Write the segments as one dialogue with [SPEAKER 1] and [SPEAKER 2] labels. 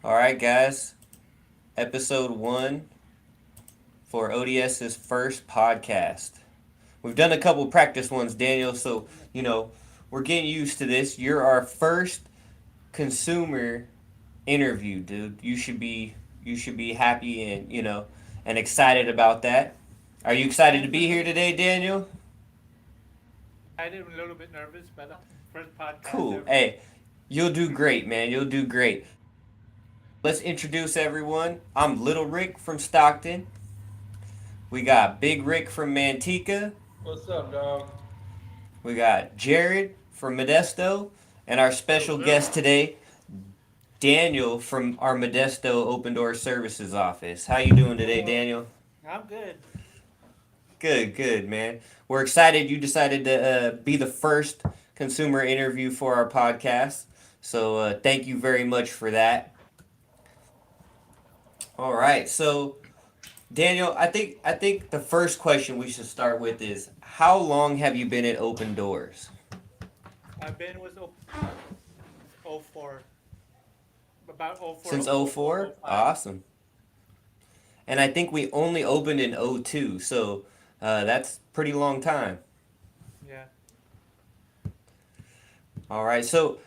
[SPEAKER 1] All right, guys. Episode 1 for ODS's first podcast. We've done a couple practice ones, Daniel, so, we're getting used to this. You're our first consumer interview, dude. You should be happy and, and excited about that. Are you excited to
[SPEAKER 2] I'm
[SPEAKER 1] be here today, Daniel?
[SPEAKER 2] excited, a little bit nervous, but first podcast
[SPEAKER 1] Cool.
[SPEAKER 2] ever.
[SPEAKER 1] Hey, you'll do great, man. You'll do great. So let's introduce everyone. I'm Little Rick from Stockton. We got Big Rick from Manteca.
[SPEAKER 3] What's up, dog?
[SPEAKER 1] We got Jared from Modesto. And our
[SPEAKER 2] Yo,
[SPEAKER 1] special
[SPEAKER 2] yo.
[SPEAKER 1] guest today, Daniel from our Modesto Open Door Services office. How you doing today,
[SPEAKER 3] Hello.
[SPEAKER 1] Daniel?
[SPEAKER 2] I'm good.
[SPEAKER 1] Good, good, man. We're excited you decided to be the first consumer interview for our podcast. So thank you very much for that. All right. So Daniel, I think the first question we should start with is how long have you been at Open Doors?
[SPEAKER 2] I've been with O 04, about O 04,
[SPEAKER 1] Since
[SPEAKER 2] O 04,
[SPEAKER 1] '04.
[SPEAKER 2] O 05.
[SPEAKER 1] Awesome. And I think we only opened in '02, so that's pretty long time.
[SPEAKER 2] Yeah.
[SPEAKER 1] All right. So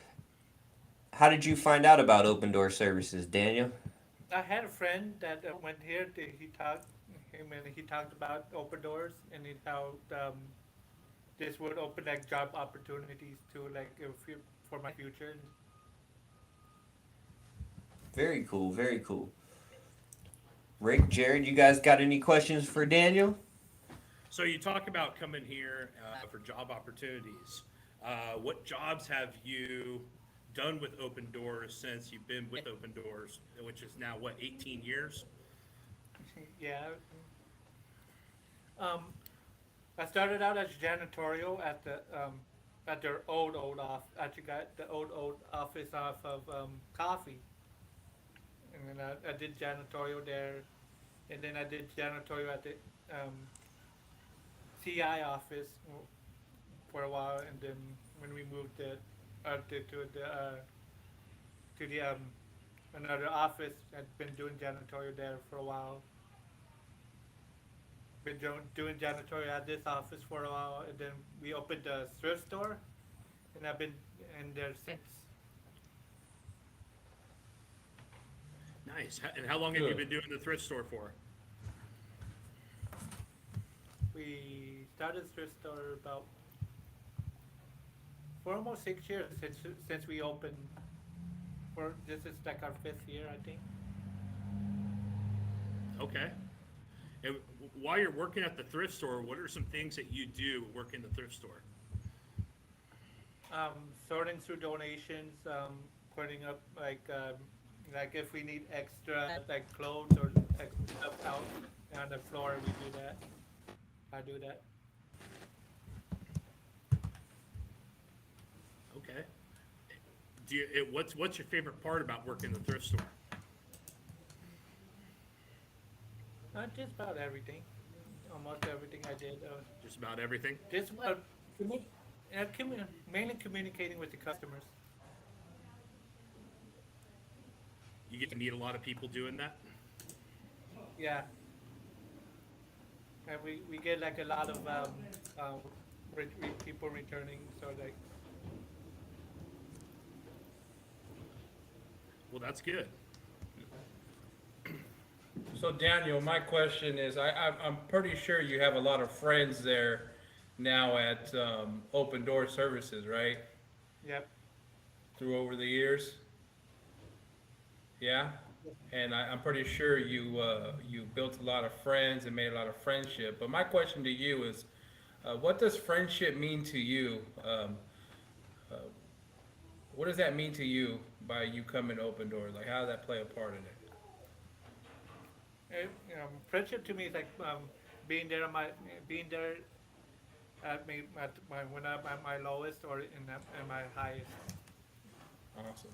[SPEAKER 1] how did you find out about Open Door Services, Daniel?
[SPEAKER 2] I had a friend that went here. He talked about open doors and how this would open like job opportunities to like for my future.
[SPEAKER 1] Very cool. Very cool. Rick, Jared, you guys got any questions for Daniel?
[SPEAKER 4] So you talk about coming here for job opportunities. What jobs have you done with Open Doors since you've been with Open Doors, which is now what, 18 years?
[SPEAKER 2] Yeah. Um, I started out as janitorial at their old off. Actually, got the old office off of Coffee, and then I did janitorial there, and then I did janitorial at the um, CI office for a while, and then when we moved to the another office, I'd been doing janitorial there for a while. Been doing janitorial at this office for a while, and then we opened a thrift store, and I've been in there since.
[SPEAKER 4] Nice. And how long have you
[SPEAKER 3] Good.
[SPEAKER 4] been doing the thrift store for?
[SPEAKER 2] We started the thrift store about for almost 6 years since we opened. For this is like our fifth year, I think.
[SPEAKER 4] Okay. And while you're working at the thrift store, what are some things that you do working the thrift store?
[SPEAKER 2] Sorting through donations, putting up like if we need extra like clothes or extra stuff out on the floor, we do that. I do that.
[SPEAKER 4] Okay. What's your favorite part about working the thrift store?
[SPEAKER 2] Not just about everything. Almost everything I did.
[SPEAKER 4] Just about everything?
[SPEAKER 2] Just commu- mainly communicating with the customers.
[SPEAKER 4] You get to meet a lot of people doing that?
[SPEAKER 2] Yeah, and we get like a lot of people returning. So like,
[SPEAKER 4] Well, that's good.
[SPEAKER 3] So, Daniel, my question is I'm pretty sure you have a lot of friends there now at Open Door Services, right?
[SPEAKER 2] yep,
[SPEAKER 3] Through over the years? Yeah? And I'm pretty sure you built a lot of friends and made a lot of friendship. But my question to you is, what does friendship mean to you? Uh, what does that mean to you by you coming to Open Door? Like, how does that play a part in it?
[SPEAKER 2] friendship to me is like being there on my being there at my when I'm at my lowest or in my highest.
[SPEAKER 3] Awesome.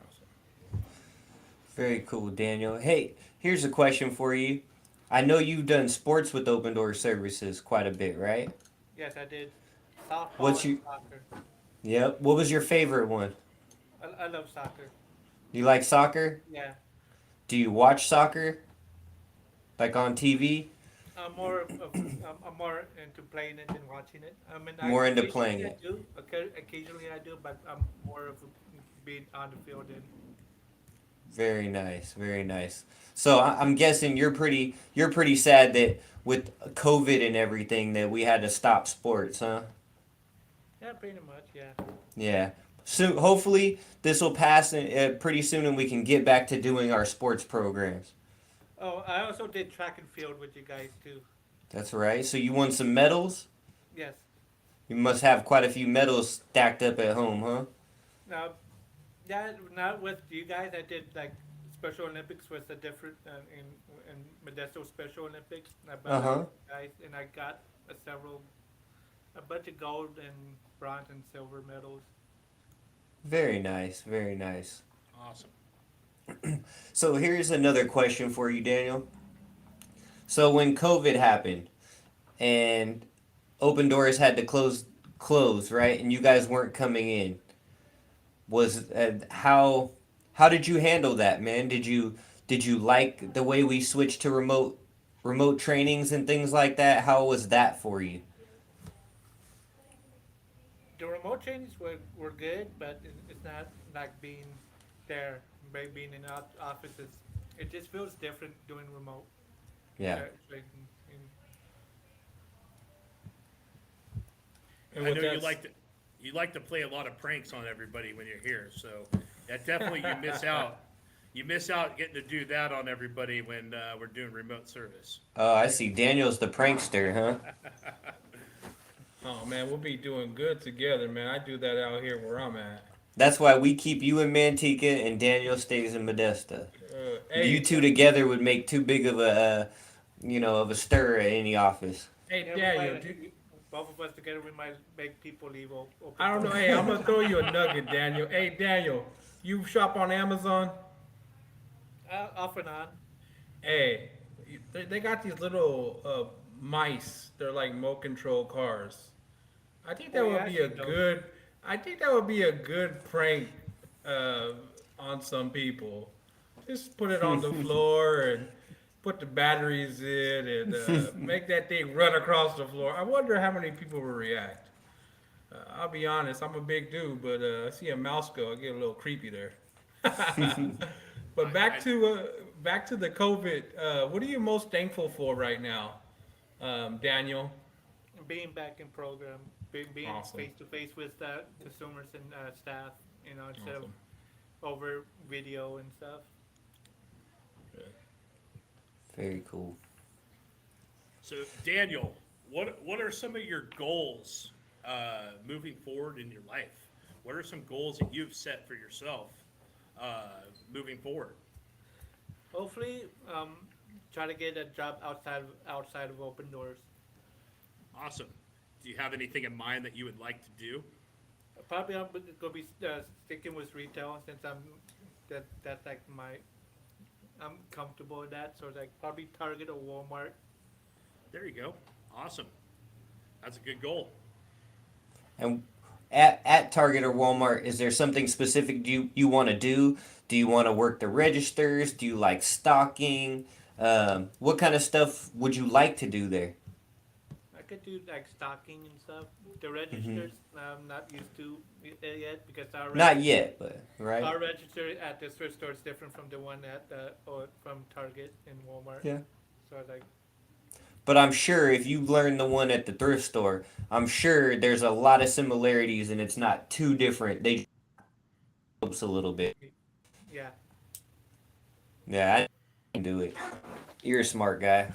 [SPEAKER 3] Awesome.
[SPEAKER 1] Very cool, Daniel. Hey, here's a question for you. I know you've done sports with Open Door Services quite a bit, right?
[SPEAKER 2] Yes, I did softball
[SPEAKER 1] What's
[SPEAKER 2] and
[SPEAKER 1] you?
[SPEAKER 2] soccer.
[SPEAKER 1] Yep. What was your favorite one?
[SPEAKER 2] I love soccer.
[SPEAKER 1] You like soccer?
[SPEAKER 2] Yeah,
[SPEAKER 1] Do you watch soccer like on TV?
[SPEAKER 2] I'm more into playing it than watching it. I mean, I
[SPEAKER 1] More into
[SPEAKER 2] occasionally
[SPEAKER 1] playing
[SPEAKER 2] I
[SPEAKER 1] it.
[SPEAKER 2] do, occasionally I do, but I'm more of being on the field than.
[SPEAKER 1] Very nice, very nice. So I'm guessing you're pretty sad that with COVID and everything that we had to stop sports, huh?
[SPEAKER 2] Yeah, pretty much. Yeah.
[SPEAKER 1] Yeah. So hopefully this will pass pretty soon and we can get back to doing our sports programs.
[SPEAKER 2] Oh, I also did track and field with you guys too.
[SPEAKER 1] That's right. So you won some medals?
[SPEAKER 2] Yes.
[SPEAKER 1] You must have quite a few medals stacked up at home, huh?
[SPEAKER 2] Now, yeah, not with you guys. I did like Special Olympics was a different in Modesto Special Olympics. I
[SPEAKER 1] Uh
[SPEAKER 2] battled
[SPEAKER 1] huh.
[SPEAKER 2] with you guys, and I got a bunch of gold and bronze and silver medals.
[SPEAKER 1] Very nice, very nice.
[SPEAKER 4] Awesome.
[SPEAKER 1] So here's another question for you, Daniel. So when COVID happened and Open Doors had to close, right? And you guys weren't coming in. Was how did you handle that, man? Did you like the way we switched to remote trainings and things like that? How was that for you?
[SPEAKER 2] The remote trainings were good, but it's not like being there, being in offices. It just feels different doing remote
[SPEAKER 1] Yeah.
[SPEAKER 2] training.
[SPEAKER 3] And
[SPEAKER 4] I
[SPEAKER 3] with
[SPEAKER 4] know
[SPEAKER 3] that,
[SPEAKER 4] you like to play a lot of pranks on everybody when you're here, so that definitely you miss out. You miss out getting to do that on everybody when we're doing remote service.
[SPEAKER 1] Oh, I see. Daniel's the prankster, huh?
[SPEAKER 3] oh man, we'll be doing good together, man. I do that out here where I'm at.
[SPEAKER 1] That's why we keep you in Manteca and Daniel stays in Modesta. You
[SPEAKER 3] Hey,
[SPEAKER 1] two together would make too big of a stir at any office.
[SPEAKER 3] hey,
[SPEAKER 2] Yeah,
[SPEAKER 3] Daniel, do,
[SPEAKER 2] both of us together, we might make people leave open
[SPEAKER 3] I don't know.
[SPEAKER 2] doors.
[SPEAKER 3] Hey, I'm gonna throw you a nugget, Daniel. Hey, Daniel, you shop on Amazon?
[SPEAKER 2] Off and on.
[SPEAKER 3] Hey, they got these little mice. They're like remote control cars. I think that
[SPEAKER 2] Oh
[SPEAKER 3] would
[SPEAKER 2] yeah, I
[SPEAKER 3] be a
[SPEAKER 2] seen those.
[SPEAKER 3] good. I think that would be a good prank uh, on some people. Just put it on the floor and put the batteries in and make that thing run across the floor. I wonder how many people will react. I'll be honest, I'm a big dude, but I see a mouse go, I get a little creepy there. But
[SPEAKER 4] I
[SPEAKER 3] back to the COVID. What are you most thankful for right now, Daniel?
[SPEAKER 2] Being back in program, being
[SPEAKER 3] Awesome,
[SPEAKER 2] face to face with consumers and staff, instead of
[SPEAKER 3] awesome.
[SPEAKER 2] over video and stuff.
[SPEAKER 1] Very cool.
[SPEAKER 4] So Daniel, what are some of your goals moving forward in your life? What are some goals that you've set for yourself moving forward?
[SPEAKER 2] Hopefully, try to get a job outside of open doors.
[SPEAKER 4] Awesome. Do you have anything in mind that you would like to do?
[SPEAKER 2] Probably I'm gonna be sticking with retail since that's like I'm comfortable with that. So like probably Target or Walmart.
[SPEAKER 4] There you go. Awesome. That's a good goal.
[SPEAKER 1] And at Target or Walmart, is there something specific you want to do? Do you want to work the registers? Do you like stocking? What kind of stuff would you like to do there?
[SPEAKER 2] I could do like stocking and stuff. The
[SPEAKER 1] Hmm.
[SPEAKER 2] registers I'm not used to yet because
[SPEAKER 1] Not yet, but right.
[SPEAKER 2] our register at the thrift store is different from the one at or from Target and Walmart.
[SPEAKER 1] Yeah.
[SPEAKER 2] So like
[SPEAKER 1] But I'm sure if you learn the one at the thrift store, I'm sure there's a lot of similarities and it's not too different. They helps a little bit.
[SPEAKER 2] yeah.
[SPEAKER 1] Yeah, I can do it. You're a smart guy.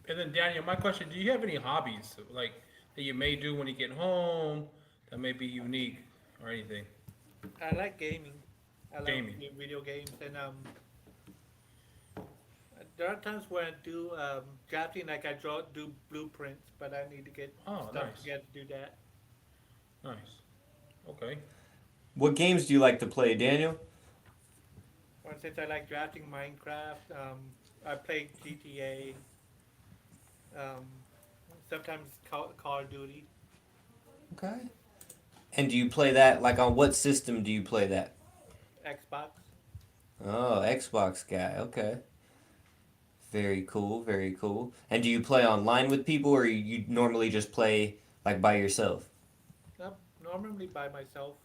[SPEAKER 3] And then Daniel, my question: do you have any hobbies like that you may do when you get home that may be unique or anything?
[SPEAKER 2] I like gaming. I like
[SPEAKER 3] Gaming.
[SPEAKER 2] video games and there are times where I do drafting, like I do blueprints, but I need to get
[SPEAKER 3] Oh,
[SPEAKER 2] stuff
[SPEAKER 3] nice,
[SPEAKER 2] together to do that.
[SPEAKER 3] nice. Okay.
[SPEAKER 1] What games do you like to play, Daniel?
[SPEAKER 2] For instance, I like drafting Minecraft. I play GTA. Um, sometimes Call of Duty.
[SPEAKER 1] Okay. And do you play that like on what system do you play that?
[SPEAKER 2] Xbox.
[SPEAKER 1] Oh, Xbox guy. Okay. Very cool. Very cool. And do you play online with people, or you normally just play like by yourself?
[SPEAKER 2] Normally by myself.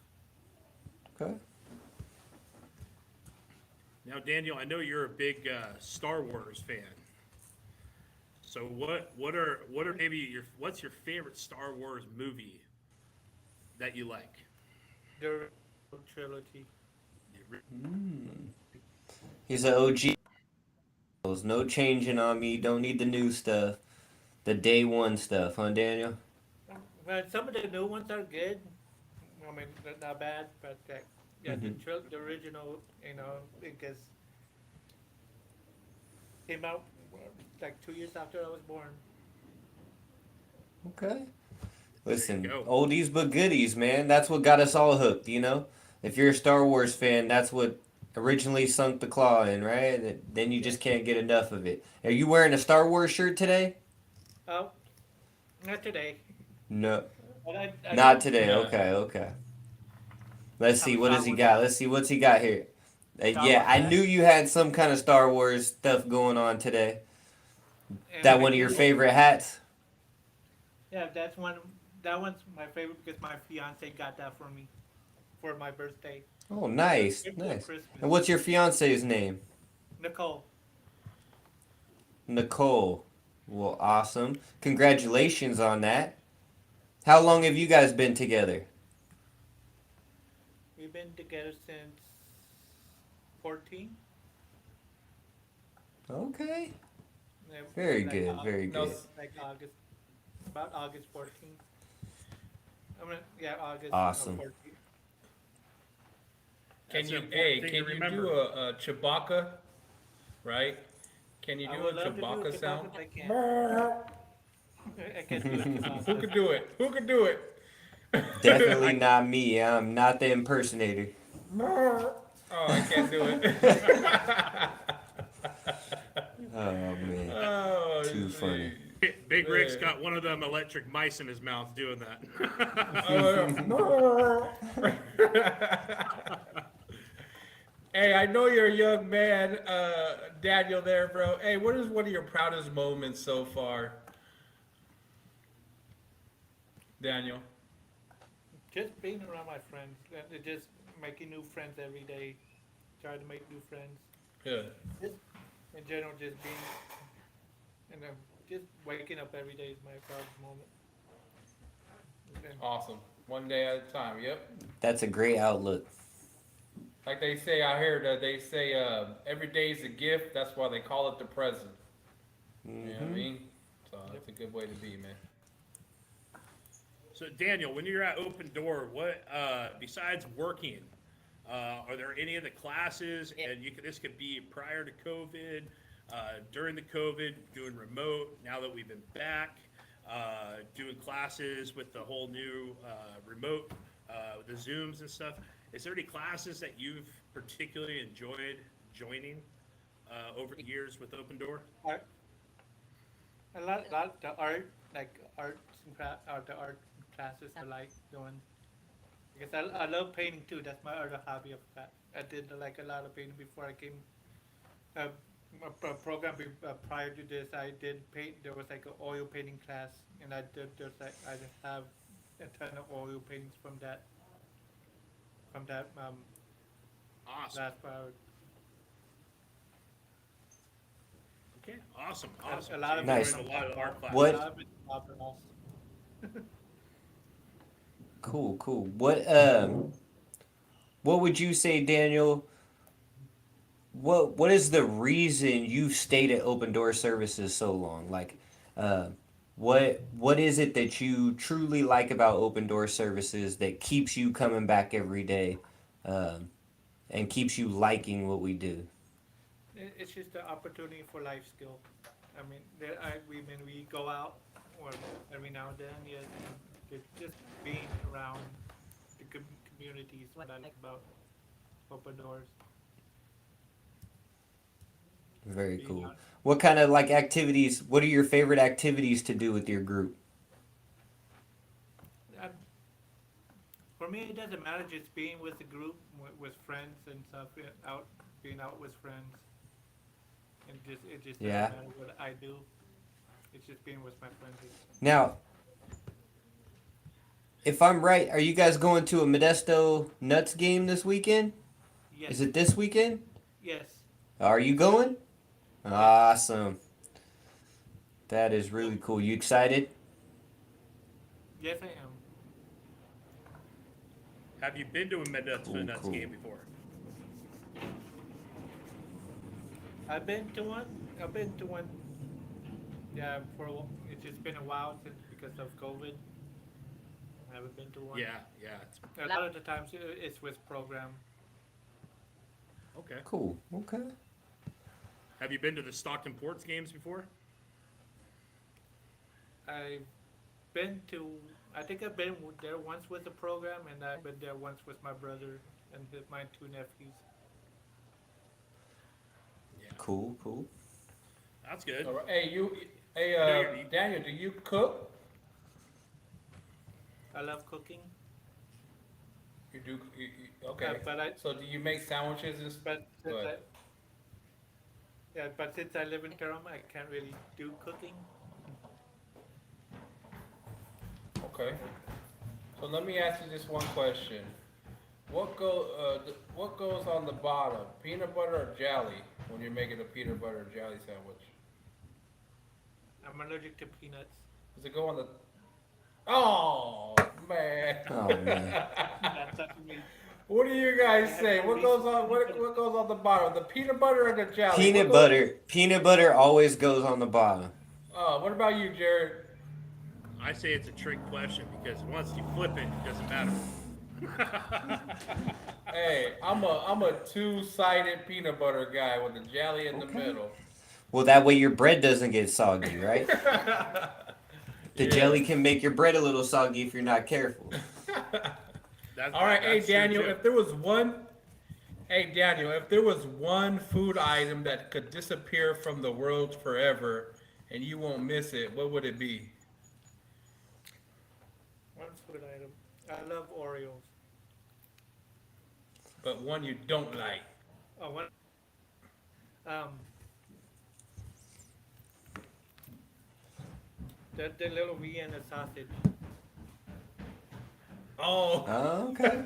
[SPEAKER 1] Okay.
[SPEAKER 4] Now, Daniel, I know you're a big Star Wars fan. So what are maybe what's your favorite Star Wars movie that you like?
[SPEAKER 2] The trilogy.
[SPEAKER 1] He's an OG. No changing on me. Don't need the new stuff. The day one stuff, huh, Daniel?
[SPEAKER 2] Well, some of the new ones are good. I mean, they're not bad, but yeah, the original, because came out like 2 years after I was born.
[SPEAKER 1] Okay.
[SPEAKER 4] There you
[SPEAKER 1] Listen,
[SPEAKER 4] go.
[SPEAKER 1] oldies but goodies, man. That's what got us all hooked, you know? If you're a Star Wars fan, that's what originally sunk the claw in, right? Then you
[SPEAKER 2] Yeah.
[SPEAKER 1] just can't get enough of it. Are you wearing a Star Wars shirt today?
[SPEAKER 2] Oh, not today.
[SPEAKER 1] No.
[SPEAKER 2] But I
[SPEAKER 1] Not
[SPEAKER 2] do
[SPEAKER 1] today.
[SPEAKER 3] Yeah.
[SPEAKER 1] Okay, okay. Let's
[SPEAKER 2] have
[SPEAKER 1] see.
[SPEAKER 2] a
[SPEAKER 1] What
[SPEAKER 2] Star
[SPEAKER 1] does he
[SPEAKER 2] Wars
[SPEAKER 1] got? Let's see. What's he got here?
[SPEAKER 2] Star
[SPEAKER 1] Yeah,
[SPEAKER 2] Wars
[SPEAKER 1] I
[SPEAKER 2] hat,
[SPEAKER 1] knew you had some kind of Star Wars stuff going on today.
[SPEAKER 2] and
[SPEAKER 1] That
[SPEAKER 2] I
[SPEAKER 1] one of your
[SPEAKER 2] do.
[SPEAKER 1] favorite hats?
[SPEAKER 2] Yeah, that's one. That one's my favorite because my fiance got that for me for my birthday.
[SPEAKER 1] Oh,
[SPEAKER 2] It's a
[SPEAKER 1] nice,
[SPEAKER 2] gift for
[SPEAKER 1] nice.
[SPEAKER 2] Christmas.
[SPEAKER 1] And what's your fiance's name?
[SPEAKER 2] Nicole.
[SPEAKER 1] Nicole. Well, awesome. Congratulations on that. How long have you guys been together?
[SPEAKER 2] We've been together since 14.
[SPEAKER 1] Okay.
[SPEAKER 2] Yeah,
[SPEAKER 1] Very
[SPEAKER 2] like
[SPEAKER 1] good, very
[SPEAKER 3] No,
[SPEAKER 1] good.
[SPEAKER 2] like August, about August 14th. I mean, yeah, August
[SPEAKER 1] Awesome.
[SPEAKER 2] 14th.
[SPEAKER 3] can
[SPEAKER 4] That's
[SPEAKER 3] you,
[SPEAKER 4] an important
[SPEAKER 3] hey,
[SPEAKER 4] thing
[SPEAKER 3] can
[SPEAKER 4] to
[SPEAKER 3] you
[SPEAKER 4] remember.
[SPEAKER 3] do a Chewbacca, right? Can you
[SPEAKER 2] I
[SPEAKER 3] do a
[SPEAKER 2] would love to do
[SPEAKER 3] Chewbacca
[SPEAKER 2] it
[SPEAKER 3] sound?
[SPEAKER 2] if I can. I can do it
[SPEAKER 3] Who
[SPEAKER 2] Chewbacca.
[SPEAKER 3] could do it? Who could do it?
[SPEAKER 1] Definitely
[SPEAKER 4] I
[SPEAKER 1] not me. I'm not the impersonator.
[SPEAKER 3] Oh, I can't do it.
[SPEAKER 1] Oh man,
[SPEAKER 3] Oh,
[SPEAKER 1] too funny.
[SPEAKER 4] Big Rick's
[SPEAKER 3] man.
[SPEAKER 4] got one of them electric mice in his mouth doing that.
[SPEAKER 3] Oh, hey, I know you're a young man, Daniel. There, bro. Hey, what is one of your proudest moments so far, Daniel?
[SPEAKER 2] Just being around my friends, just making new friends every day. Try to make new friends.
[SPEAKER 3] Yeah.
[SPEAKER 2] Just in general, just being and just waking up every day is my proudest moment. And
[SPEAKER 3] Awesome. One day at a time. Yep.
[SPEAKER 1] That's a great outlook.
[SPEAKER 3] Like they say out here, that they say every day's a gift. That's why they call it the present. You know what I mean? So that's a good way to be, man.
[SPEAKER 4] So Daniel, when you're at Open Door, what besides working, are there any of the classes? And this could be prior to COVID, during the COVID, doing remote. Now that we've been back, doing classes with the whole new remote, the Zooms and stuff. Is there any classes that you've particularly enjoyed joining over the years with Open Door?
[SPEAKER 2] art, a lot the art, like the art classes I like doing. Because I love painting too. That's my other hobby of that. I did like a lot of painting before I came. Uh, program prior to this, I did paint. There was like an oil painting class, and I did. There's like I just have a ton of oil paintings from that
[SPEAKER 4] Awesome.
[SPEAKER 2] last part.
[SPEAKER 4] Okay. Awesome.
[SPEAKER 2] A
[SPEAKER 4] Awesome.
[SPEAKER 2] lot
[SPEAKER 4] So
[SPEAKER 2] of
[SPEAKER 4] you
[SPEAKER 2] it
[SPEAKER 1] Nice.
[SPEAKER 4] joined a lot of art
[SPEAKER 2] A
[SPEAKER 4] classes.
[SPEAKER 1] What?
[SPEAKER 2] lot of it off.
[SPEAKER 1] Cool, cool. What would you say, Daniel? What is the reason you stayed at Open Door Services so long? Like, uh, what is it that you truly like about Open Door Services that keeps you coming back every day, um, and keeps you liking what we do?
[SPEAKER 2] It's just the opportunity for life skill. I mean, when we go out, or every now and then, yes, just being around the community is what I like about Open Doors.
[SPEAKER 1] Very
[SPEAKER 2] Being
[SPEAKER 1] cool.
[SPEAKER 2] out,
[SPEAKER 1] What kind of like activities? What are your favorite activities to do with your group?
[SPEAKER 2] I, For me, it doesn't matter. Just being with the group, with friends and stuff, out being out with friends, and just it just doesn't
[SPEAKER 1] Yeah.
[SPEAKER 2] matter what I do. It's just being with my friends.
[SPEAKER 1] Now, if I'm right, are you guys going to a Modesto Nuts game this weekend?
[SPEAKER 2] Yes,
[SPEAKER 1] Is it this weekend?
[SPEAKER 2] yes,
[SPEAKER 1] Are you going?
[SPEAKER 2] yes.
[SPEAKER 1] Awesome. That is really cool. You excited?
[SPEAKER 2] Yes, I am.
[SPEAKER 4] Have you been to a Modesto
[SPEAKER 1] Cool,
[SPEAKER 4] Nuts
[SPEAKER 1] cool.
[SPEAKER 4] game before?
[SPEAKER 2] I've been to one. I've been to one. Yeah, it's just been a while since because of COVID. I haven't been to one.
[SPEAKER 4] Yeah, yeah.
[SPEAKER 2] A lot of the times it's with program.
[SPEAKER 4] Okay.
[SPEAKER 1] Cool. Okay.
[SPEAKER 4] Have you been to the Stockton Ports games before?
[SPEAKER 2] I've been to. I think I've been there once with the program, and I've been there once with my brother and my two nephews.
[SPEAKER 4] Yeah.
[SPEAKER 1] Cool, cool.
[SPEAKER 4] That's good.
[SPEAKER 3] All right. Hey,
[SPEAKER 4] I know you're-
[SPEAKER 3] Daniel, do you cook?
[SPEAKER 2] I love cooking,
[SPEAKER 3] You do. Okay.
[SPEAKER 2] but I
[SPEAKER 3] So do you make sandwiches and stuff?
[SPEAKER 2] but since
[SPEAKER 3] Go
[SPEAKER 2] I,
[SPEAKER 3] ahead.
[SPEAKER 2] yeah, but since I live in Carolina, I can't really do cooking.
[SPEAKER 3] Okay. So let me ask you this one question. What goes on the bottom? Peanut butter or jelly when you're making a peanut butter or jelly sandwich?
[SPEAKER 2] I'm allergic to peanuts.
[SPEAKER 3] Does it go on the? Oh man.
[SPEAKER 1] Oh man.
[SPEAKER 2] That's up to me.
[SPEAKER 3] What do you guys say? What goes on? What goes on the bottom? The peanut butter or the jelly?
[SPEAKER 1] Peanut
[SPEAKER 3] What goes-
[SPEAKER 1] butter. Peanut butter always goes on the bottom.
[SPEAKER 3] What about you, Jared?
[SPEAKER 4] I say it's a trick question because once you flip it, it doesn't matter.
[SPEAKER 3] Hey, I'm a two-sided peanut butter guy with the jelly in the
[SPEAKER 1] Okay.
[SPEAKER 3] middle.
[SPEAKER 1] Well, that way your bread doesn't get soggy, right? The
[SPEAKER 3] Yeah.
[SPEAKER 1] jelly can make your bread a little soggy if you're not careful.
[SPEAKER 3] All right, hey
[SPEAKER 4] that's true,
[SPEAKER 3] Daniel,
[SPEAKER 4] too.
[SPEAKER 3] if there was one, hey Daniel, if there was one food item that could disappear from the world forever and you won't miss it, what would it be?
[SPEAKER 2] One food item. I love Oreos.
[SPEAKER 3] But one you don't like.
[SPEAKER 2] Oh, one. Um. The little Vienna sausage.
[SPEAKER 3] Oh,
[SPEAKER 1] Oh, okay.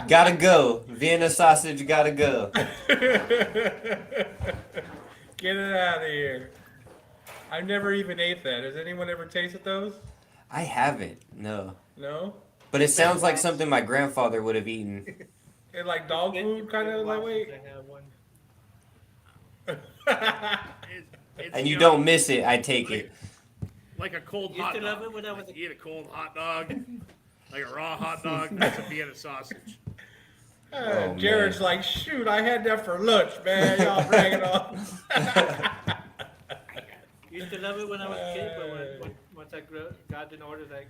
[SPEAKER 1] Gotta go. Vienna sausage gotta go.
[SPEAKER 3] get it out of here. I never even ate that. Has anyone ever tasted those?
[SPEAKER 1] I haven't, no.
[SPEAKER 3] No?
[SPEAKER 1] But it sounds like something my grandfather would have eaten.
[SPEAKER 3] It's like dog food kind of that way?
[SPEAKER 2] I have one.
[SPEAKER 4] It's,
[SPEAKER 1] And you
[SPEAKER 4] know,
[SPEAKER 1] don't miss it, I take it.
[SPEAKER 4] like a cold
[SPEAKER 2] Used
[SPEAKER 4] hot
[SPEAKER 2] to
[SPEAKER 4] dog.
[SPEAKER 2] love it when I was
[SPEAKER 4] Like you eat a cold hot dog, like a raw hot dog. That's a Vienna sausage.
[SPEAKER 1] Oh,
[SPEAKER 3] Jared's
[SPEAKER 1] man.
[SPEAKER 3] like, shoot, I had that for lunch, man. Y'all bragging on.
[SPEAKER 2] Used to love it when I was a kid, but once I got in order, like,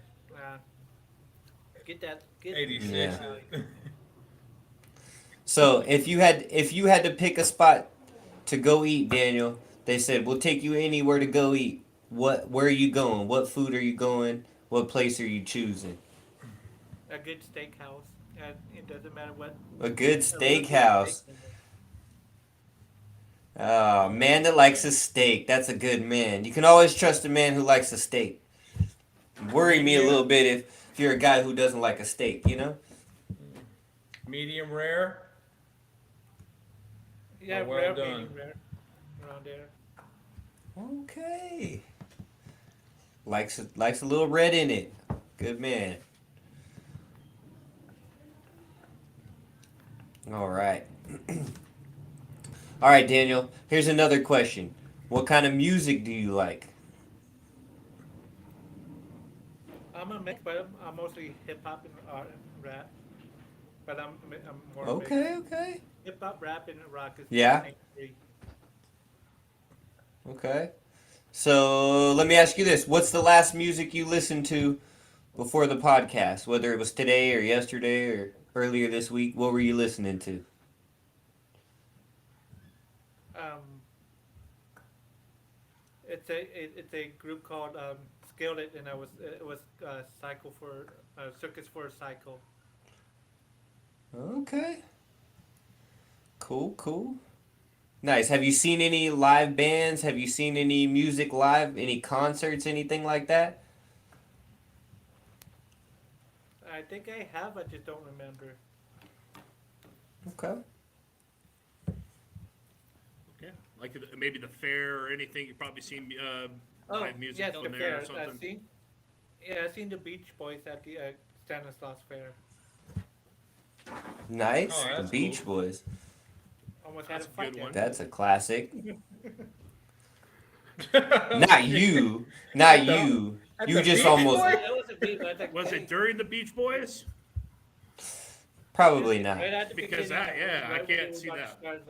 [SPEAKER 2] get
[SPEAKER 3] 86.
[SPEAKER 1] Yeah. So if you had to pick a spot to go eat, Daniel, they said we'll take you anywhere to go eat. Where are you going? What food are you going? What place are you choosing?
[SPEAKER 2] a good steakhouse, and it doesn't matter what.
[SPEAKER 1] A good
[SPEAKER 2] a
[SPEAKER 1] steakhouse.
[SPEAKER 2] steak.
[SPEAKER 1] Oh, man that likes a steak. That's a good man. You can always trust a man who likes a steak. Worry me a little bit if you're a guy who doesn't like a steak, you know?
[SPEAKER 3] Medium rare.
[SPEAKER 2] Yeah,
[SPEAKER 3] Well
[SPEAKER 2] rare,
[SPEAKER 3] done.
[SPEAKER 2] medium rare, around there.
[SPEAKER 1] Okay. Likes a little red in it. Good man. All right. All right, Daniel. Here's another question. What kind of music do you like?
[SPEAKER 2] I'm a mix, but I'm mostly hip hop and rap. But I'm more
[SPEAKER 1] Okay, okay.
[SPEAKER 2] hip hop, rap, and rock is
[SPEAKER 1] Yeah.
[SPEAKER 2] my main three.
[SPEAKER 1] Okay. So let me ask you this. What's the last music you listened to before the podcast? Whether it was today or yesterday or earlier this week, what were you listening to?
[SPEAKER 2] It's a group called Skillet, and it was Cycle for Circus for a Cycle.
[SPEAKER 1] Okay. Cool, cool. Nice. Have you seen any live bands? Have you seen any music live? Any concerts? Anything like that?
[SPEAKER 2] I think I have, I just don't remember.
[SPEAKER 1] Okay.
[SPEAKER 4] Okay. Like maybe the fair or anything. You've probably seen
[SPEAKER 2] Oh,
[SPEAKER 4] live music
[SPEAKER 2] yes,
[SPEAKER 4] on
[SPEAKER 2] the
[SPEAKER 4] there or
[SPEAKER 2] fair.
[SPEAKER 4] something.
[SPEAKER 2] I've seen the Beach Boys at the Stanislaus Fair.
[SPEAKER 1] Nice.
[SPEAKER 3] Oh,
[SPEAKER 1] The
[SPEAKER 3] that's
[SPEAKER 1] Beach
[SPEAKER 3] cool.
[SPEAKER 1] Boys.
[SPEAKER 2] Almost
[SPEAKER 4] That's
[SPEAKER 2] had a
[SPEAKER 4] a
[SPEAKER 2] fight
[SPEAKER 4] good
[SPEAKER 2] there.
[SPEAKER 4] one.
[SPEAKER 1] That's a classic. Not you. Not
[SPEAKER 3] The-
[SPEAKER 1] you.
[SPEAKER 3] at
[SPEAKER 1] You
[SPEAKER 3] the
[SPEAKER 1] just
[SPEAKER 3] Beach
[SPEAKER 1] almost.
[SPEAKER 3] Boys?
[SPEAKER 2] That wasn't me, but like,
[SPEAKER 4] Was
[SPEAKER 2] hey,
[SPEAKER 4] it during the Beach Boys?
[SPEAKER 1] Probably not.
[SPEAKER 2] right at the
[SPEAKER 4] Because
[SPEAKER 2] beginning,
[SPEAKER 4] I
[SPEAKER 2] right when
[SPEAKER 4] can't
[SPEAKER 2] we
[SPEAKER 4] see
[SPEAKER 2] got
[SPEAKER 4] that.
[SPEAKER 2] started.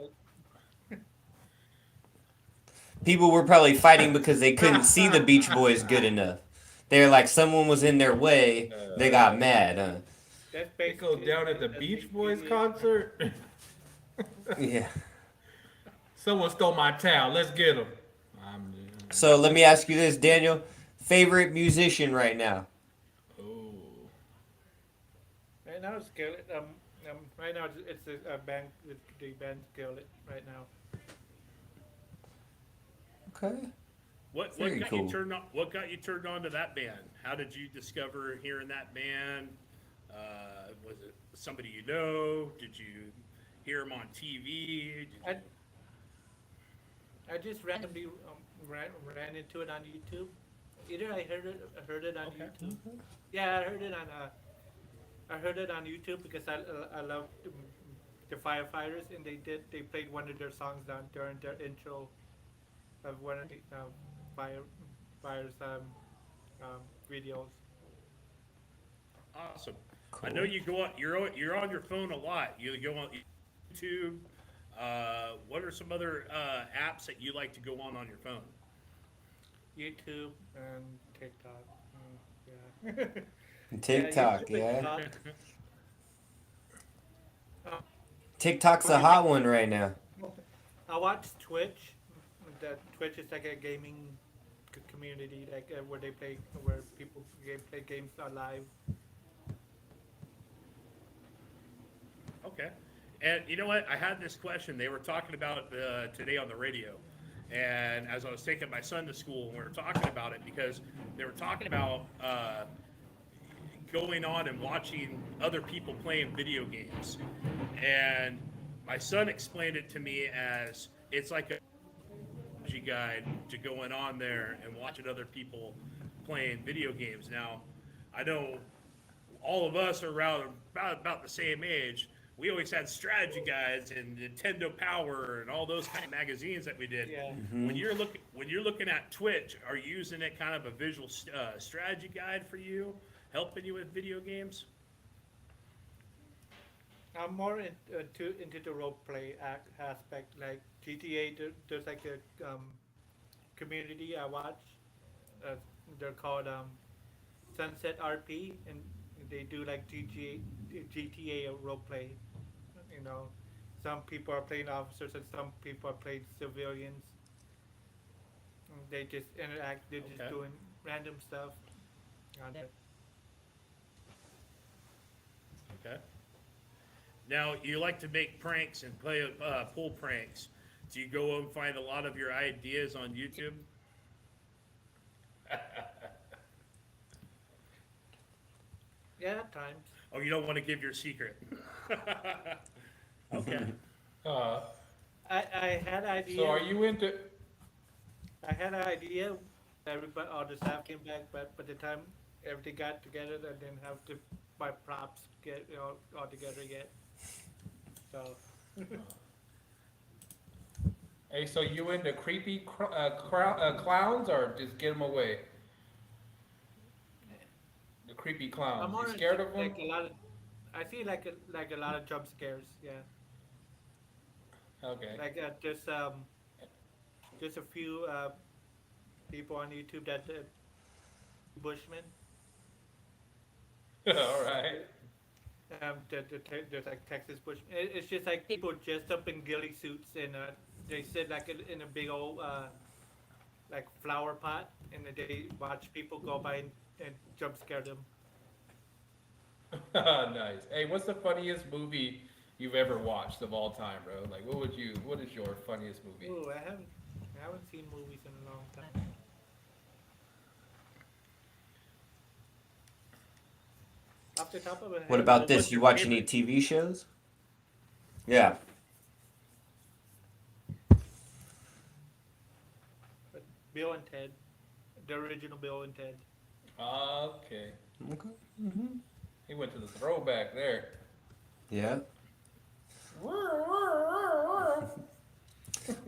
[SPEAKER 1] People were probably fighting because they couldn't see the Beach Boys good enough. They're like someone was in their way. They got mad, huh?
[SPEAKER 2] That's
[SPEAKER 3] It goes
[SPEAKER 2] basically
[SPEAKER 3] down at the
[SPEAKER 2] that's
[SPEAKER 3] Beach Boys
[SPEAKER 2] basically it.
[SPEAKER 3] concert.
[SPEAKER 1] Yeah.
[SPEAKER 3] Someone stole my towel. Let's get him.
[SPEAKER 1] So let me ask you this, Daniel. Favorite musician right now?
[SPEAKER 3] Oh.
[SPEAKER 2] Right now it's Skillet. Right now it's a band. It's the band Skillet right now.
[SPEAKER 1] Okay.
[SPEAKER 4] What
[SPEAKER 1] Very
[SPEAKER 4] got
[SPEAKER 1] cool.
[SPEAKER 4] you turned on? What got you turned on to that band? How did you discover hearing that band? Was it somebody you know? Did you hear them on TV?
[SPEAKER 2] I just randomly ran into it on YouTube. Either I heard it on
[SPEAKER 4] Okay.
[SPEAKER 2] YouTube. Yeah, I heard it on YouTube because I love the firefighters, and they played one of their songs during their intro of one of the fires videos.
[SPEAKER 4] Awesome. I
[SPEAKER 1] Cool.
[SPEAKER 4] know you go on. You're on your phone a lot. You go on YouTube. What are some other apps that you like to go on your phone?
[SPEAKER 2] YouTube and TikTok. Yeah.
[SPEAKER 1] TikTok,
[SPEAKER 2] YouTube and
[SPEAKER 1] yeah.
[SPEAKER 2] TikTok. Uh,
[SPEAKER 1] TikTok's
[SPEAKER 2] what
[SPEAKER 1] a
[SPEAKER 2] do you
[SPEAKER 1] hot one right now.
[SPEAKER 2] I watch Twitch. The Twitch is like a gaming community, like where people play games live.
[SPEAKER 4] Okay. And you know what? I had this question. They were talking about today on the radio. And as I was taking my son to school, we were talking about it because they were talking about going on and watching other people playing video games. And my son explained it to me as it's like a strategy guide to going on there and watching other people playing video games. Now, I know all of us are around about the same age. We always had strategy guides and Nintendo Power and all those kind of magazines that we did.
[SPEAKER 2] Yeah.
[SPEAKER 1] Mm-hmm.
[SPEAKER 4] When you're looking at Twitch, are you using it kind of a visual strategy guide for you, helping you with video games?
[SPEAKER 2] I'm more into the role play aspect. Like GTA, there's like a community I watch. Uh, they're called Sunset RP, and they do like GTA role play. You know, some people are playing officers and some people are playing civilians. And they just interact. They're just
[SPEAKER 4] Okay.
[SPEAKER 2] doing random stuff on it.
[SPEAKER 4] Okay. Now, you like to make pranks and play pool pranks. Do you go and find a lot of your ideas on YouTube?
[SPEAKER 2] Yeah, at times.
[SPEAKER 4] Oh, you don't want to give your secret. Okay.
[SPEAKER 3] Uh,
[SPEAKER 2] I had an idea.
[SPEAKER 3] so are you into?
[SPEAKER 2] I had an idea. Everybody, all the staff came back, but by the time everything got together, I didn't have to buy props get all together yet. So
[SPEAKER 3] Hey, so you into creepy clowns or just get them away? The creepy
[SPEAKER 2] I'm
[SPEAKER 3] clowns.
[SPEAKER 2] more
[SPEAKER 3] You scared
[SPEAKER 2] into,
[SPEAKER 3] of them?
[SPEAKER 2] like a lot of. I see like a lot of jump scares. Yeah,
[SPEAKER 3] Okay.
[SPEAKER 2] like just a few people on YouTube that Bushman.
[SPEAKER 3] All right.
[SPEAKER 2] There's like Texas Bush. It's just like people dressed up in ghillie suits and they sit like in a big old like flower pot, and then they watch people go by and jump scare them.
[SPEAKER 3] Nice. Hey, what's the funniest movie you've ever watched of all time, bro? Like, what is your funniest movie?
[SPEAKER 2] Ooh, I haven't seen movies in a long time. Off the top of my
[SPEAKER 1] What
[SPEAKER 2] head,
[SPEAKER 1] about
[SPEAKER 4] What
[SPEAKER 1] this?
[SPEAKER 4] was
[SPEAKER 1] You
[SPEAKER 4] your
[SPEAKER 1] watch any
[SPEAKER 4] favorite?
[SPEAKER 1] TV shows? Yeah.
[SPEAKER 2] but Bill and Ted, the original Bill and Ted.
[SPEAKER 3] Okay.
[SPEAKER 1] Okay. Hmm.
[SPEAKER 3] He went to the throwback there.
[SPEAKER 1] Yeah.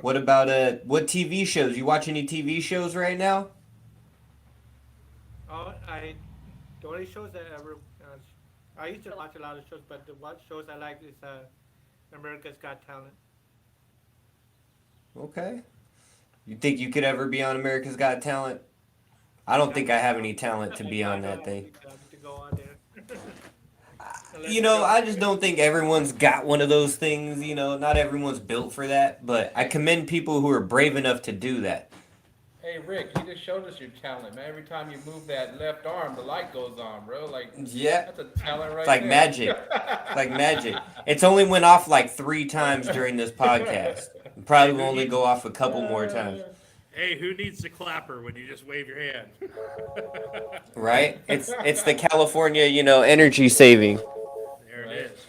[SPEAKER 1] What about what TV shows? You watch any TV shows right now?
[SPEAKER 2] Oh, the only shows that I ever I used to watch a lot of shows, but the what shows I like is America's Got Talent.
[SPEAKER 1] Okay. You think you could ever be on America's Got Talent? I don't
[SPEAKER 2] Not
[SPEAKER 1] think I
[SPEAKER 2] right
[SPEAKER 1] have
[SPEAKER 2] now.
[SPEAKER 1] any talent to be
[SPEAKER 2] I
[SPEAKER 1] on
[SPEAKER 2] don't
[SPEAKER 1] that
[SPEAKER 2] have
[SPEAKER 1] thing.
[SPEAKER 2] any job to go on there. Unless
[SPEAKER 1] You
[SPEAKER 2] you
[SPEAKER 1] know,
[SPEAKER 2] go.
[SPEAKER 1] I just don't think everyone's got one of those things. You know, not everyone's built for that. But I commend people who are brave enough to do that.
[SPEAKER 3] Hey, Rick, you just showed us your talent, man. Every time you move that left arm, the light goes on, bro. Like,
[SPEAKER 1] Yeah,
[SPEAKER 3] that's a talent
[SPEAKER 1] it's
[SPEAKER 3] right
[SPEAKER 1] like
[SPEAKER 3] there.
[SPEAKER 1] magic. It's like magic. It's only went off like 3 times during this podcast. Probably
[SPEAKER 4] Hey,
[SPEAKER 1] will
[SPEAKER 4] who
[SPEAKER 1] only
[SPEAKER 4] needs?
[SPEAKER 1] go off a couple more times.
[SPEAKER 4] Hey, who needs the clapper when you just wave your hand?
[SPEAKER 1] Right? It's the California, energy saving.
[SPEAKER 4] There it
[SPEAKER 3] Right.
[SPEAKER 4] is.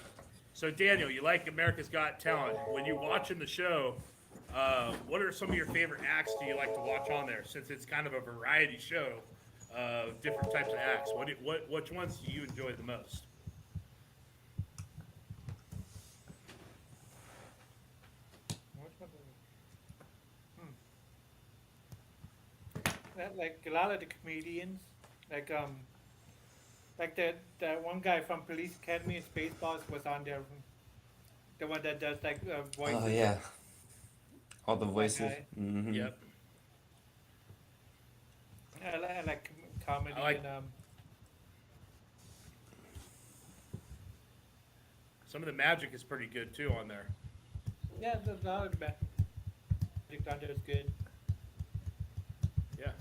[SPEAKER 4] So Daniel, you like America's Got Talent? When you watching the show, what are some of your favorite acts do you like to watch on there? Since it's kind of a variety show of different types of acts, which ones do you enjoy the most?
[SPEAKER 2] That, like a lot of the comedians, like that one guy from Police Academy and Spaceballs was on there. The one that does like
[SPEAKER 1] Oh
[SPEAKER 2] voices.
[SPEAKER 1] yeah, all the
[SPEAKER 2] That
[SPEAKER 1] voices.
[SPEAKER 2] guy.
[SPEAKER 1] Hmm.
[SPEAKER 4] Yep.
[SPEAKER 2] I like comedy
[SPEAKER 4] I like
[SPEAKER 2] and
[SPEAKER 4] some of the magic is pretty good too on there.
[SPEAKER 2] yeah, there's a lot of magic on there is good.
[SPEAKER 4] Yeah.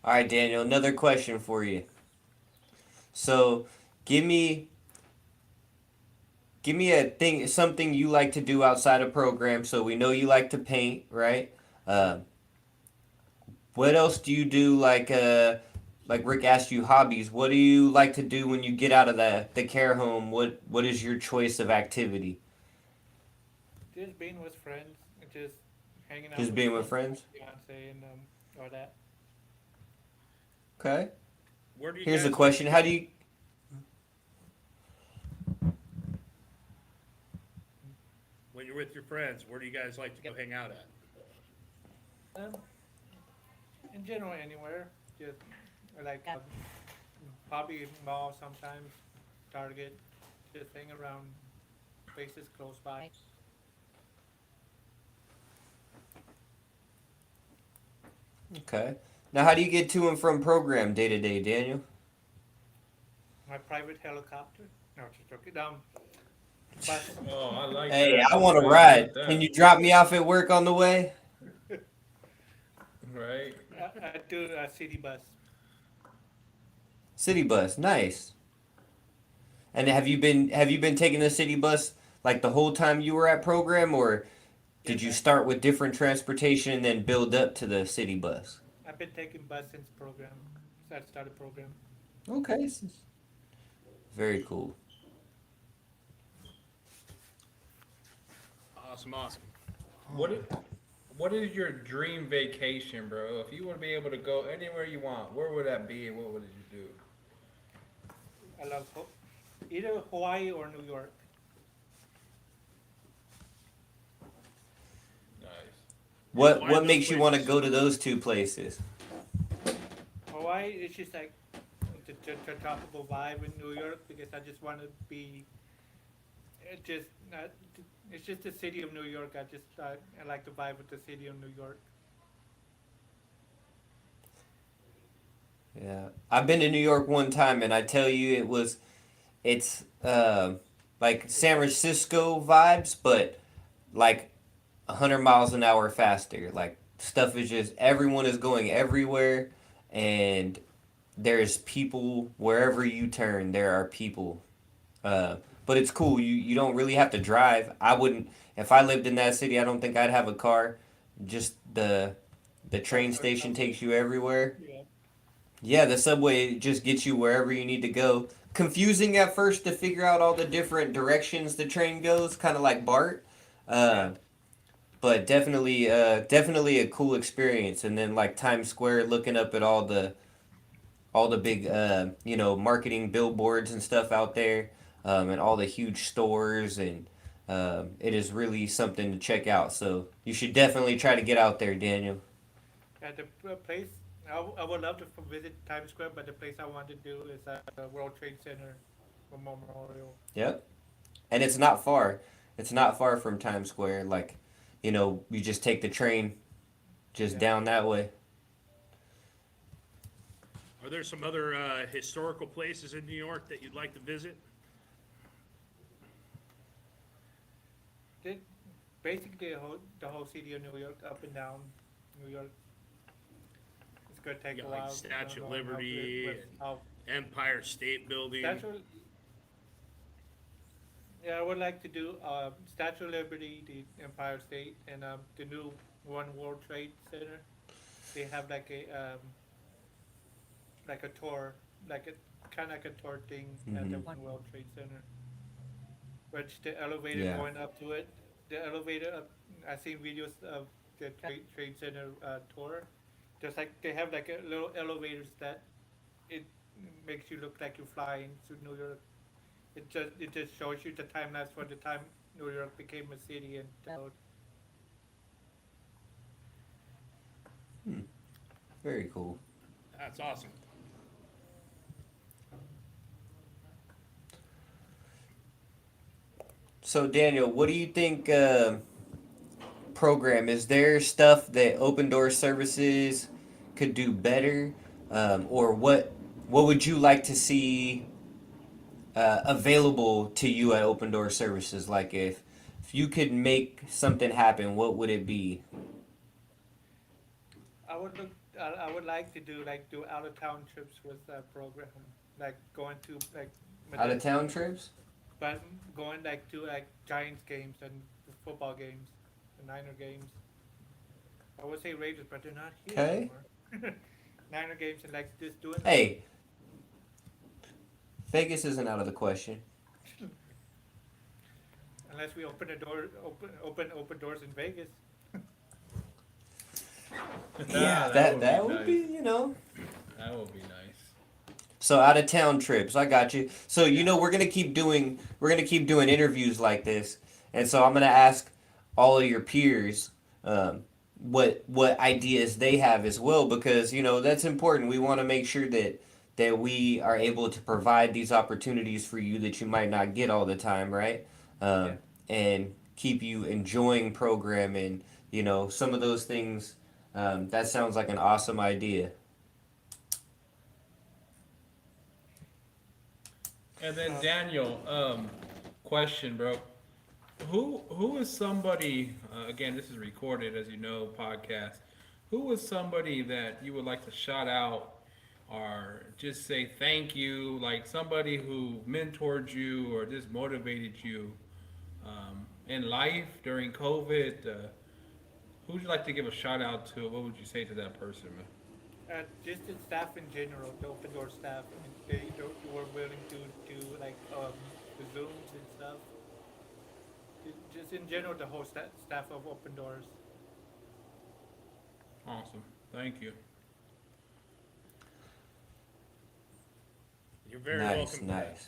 [SPEAKER 1] All right, Daniel. Another question for you. So, give me a thing, something you like to do outside of program. So we know you like to paint, right? Uh, what else do you do? Like Rick asked you, hobbies. What do you like to do when you get out of the care home? What is your choice of activity?
[SPEAKER 2] Just being with friends and just hanging out
[SPEAKER 1] Just
[SPEAKER 2] with
[SPEAKER 1] being with friends.
[SPEAKER 2] fiance and or that.
[SPEAKER 1] Okay.
[SPEAKER 4] Where do you
[SPEAKER 1] Here's the
[SPEAKER 4] guys like to
[SPEAKER 1] question: How do
[SPEAKER 4] go
[SPEAKER 1] you?
[SPEAKER 4] when you're with your friends? Where do you guys like to go hang out at?
[SPEAKER 2] Um, in general, anywhere. Just I like hobby mall sometimes, Target. Just hang around places close by.
[SPEAKER 1] Okay. Now, how do you get to and from program day to day, Daniel?
[SPEAKER 2] My private helicopter. No, just joking. Bus.
[SPEAKER 3] Oh, I like
[SPEAKER 1] Hey,
[SPEAKER 3] that.
[SPEAKER 1] I
[SPEAKER 3] I'm
[SPEAKER 1] want to
[SPEAKER 3] glad you
[SPEAKER 1] ride.
[SPEAKER 3] said
[SPEAKER 1] Can
[SPEAKER 3] that.
[SPEAKER 1] you drop me off at work on the way?
[SPEAKER 3] Right.
[SPEAKER 2] I do a city bus.
[SPEAKER 1] City bus, nice. And have you been taking the city bus like the whole time you were at program, or did
[SPEAKER 2] Yes,
[SPEAKER 1] you start with different transportation and then build up to the city bus?
[SPEAKER 2] I've been taking bus since program. So I started program.
[SPEAKER 1] Okay, very cool.
[SPEAKER 4] Awesome, awesome.
[SPEAKER 3] What is, what is your dream vacation, bro? If you would be able to go anywhere you want, where would that be and what would you do?
[SPEAKER 2] I love either Hawaii or New York.
[SPEAKER 3] Nice.
[SPEAKER 1] What
[SPEAKER 4] Why
[SPEAKER 1] what
[SPEAKER 4] those
[SPEAKER 1] makes you want to
[SPEAKER 4] places?
[SPEAKER 1] go to those two places?
[SPEAKER 2] Hawaii is just like the tropical vibe in New York because I just want to be. It just not. It's just the city of New York. I like the vibe of the city of New York.
[SPEAKER 1] Yeah, I've been to New York one time, and I tell you, it's like San Francisco vibes, but like 100 miles an hour faster. Like stuff is just everyone is going everywhere, and there's people wherever you turn. There are people. Uh, but it's cool. You don't really have to drive. I wouldn't if I lived in that city. I don't think I'd have a car. Just the train
[SPEAKER 2] Or
[SPEAKER 1] station
[SPEAKER 2] something.
[SPEAKER 1] takes you everywhere.
[SPEAKER 2] Yeah.
[SPEAKER 1] Yeah, the subway just gets you wherever you need to go. Confusing at first to figure out all the different directions the train goes, kind of like Bart.
[SPEAKER 2] Yeah.
[SPEAKER 1] Uh, but definitely a cool experience. And then like Times Square, looking up at all the big marketing billboards and stuff out there, and all the huge stores, and it is really something to check out. So you should definitely try to get out there, Daniel.
[SPEAKER 2] And the place I would love to visit Times Square, but the place I want to do is at the World Trade Center Memorial.
[SPEAKER 1] Yep. And it's not far. It's not far from Times Square. Like, you just take the train just
[SPEAKER 2] Yeah.
[SPEAKER 1] down that way.
[SPEAKER 4] Are there some other historical places in New York that you'd like to visit?
[SPEAKER 2] Did basically the whole city of New York, up and down New York. It's gonna take
[SPEAKER 4] Yeah,
[SPEAKER 2] a
[SPEAKER 4] like
[SPEAKER 2] while.
[SPEAKER 4] Statue of
[SPEAKER 2] knowing
[SPEAKER 4] Liberty
[SPEAKER 2] with
[SPEAKER 4] and
[SPEAKER 2] how
[SPEAKER 4] Empire State Building.
[SPEAKER 2] Statue. Yeah, I would like to do Statue of Liberty, the Empire State, and the new One World Trade Center. They have like a tour, like a kind of like a tour thing at the
[SPEAKER 1] Hmm.
[SPEAKER 2] One World Trade Center, which the elevator
[SPEAKER 1] Yeah.
[SPEAKER 2] going up to it. The elevator up. I've seen videos of the trade center tour. Just like they have like a little elevators that it makes you look like you're flying to New York. It just shows you the time lapse for the time New York became a city and
[SPEAKER 1] Very cool.
[SPEAKER 4] That's awesome.
[SPEAKER 1] So, Daniel, what do you think? Program, is there stuff that Open Door Services could do better, or what would you like to see available to you at Open Door Services? Like if you could make something happen, what would it be?
[SPEAKER 2] I would look. I would like to do out of town trips with that program, like going to like,
[SPEAKER 1] Out of town trips?
[SPEAKER 2] but going like to like Giants games and football games, the Niner games. I would say Raiders, but they're not here
[SPEAKER 1] Okay.
[SPEAKER 2] anymore. Niner games and like just doing
[SPEAKER 1] Hey, Vegas isn't out of the question.
[SPEAKER 2] unless we open the door, open doors in Vegas.
[SPEAKER 1] Yeah, that would be,
[SPEAKER 3] That would be nice.
[SPEAKER 1] So out of town trips, I got you. So we're gonna keep doing interviews like this, and so I'm gonna ask all of your peers what ideas they have as well, because that's important. We want to make sure that we are able to provide these opportunities for you that you might not get all the time, right?
[SPEAKER 2] Yeah.
[SPEAKER 1] And keep you enjoying programming. Some of those things. That sounds like an awesome idea.
[SPEAKER 3] And then Daniel, question, bro. Who is somebody? Again, this is recorded, as you know, podcast. Who is somebody that you would like to shout out, or just say thank you? Like somebody who mentored you or just motivated you in life during COVID. Who would you like to give a shout out to? What would you say to that person, man?
[SPEAKER 2] Just the staff in general, the open door staff, and they were willing to do like the zooms and stuff. Just in general, the whole staff of open doors.
[SPEAKER 3] Awesome. Thank you.
[SPEAKER 4] You're very
[SPEAKER 1] Nice,
[SPEAKER 4] welcome.
[SPEAKER 1] nice.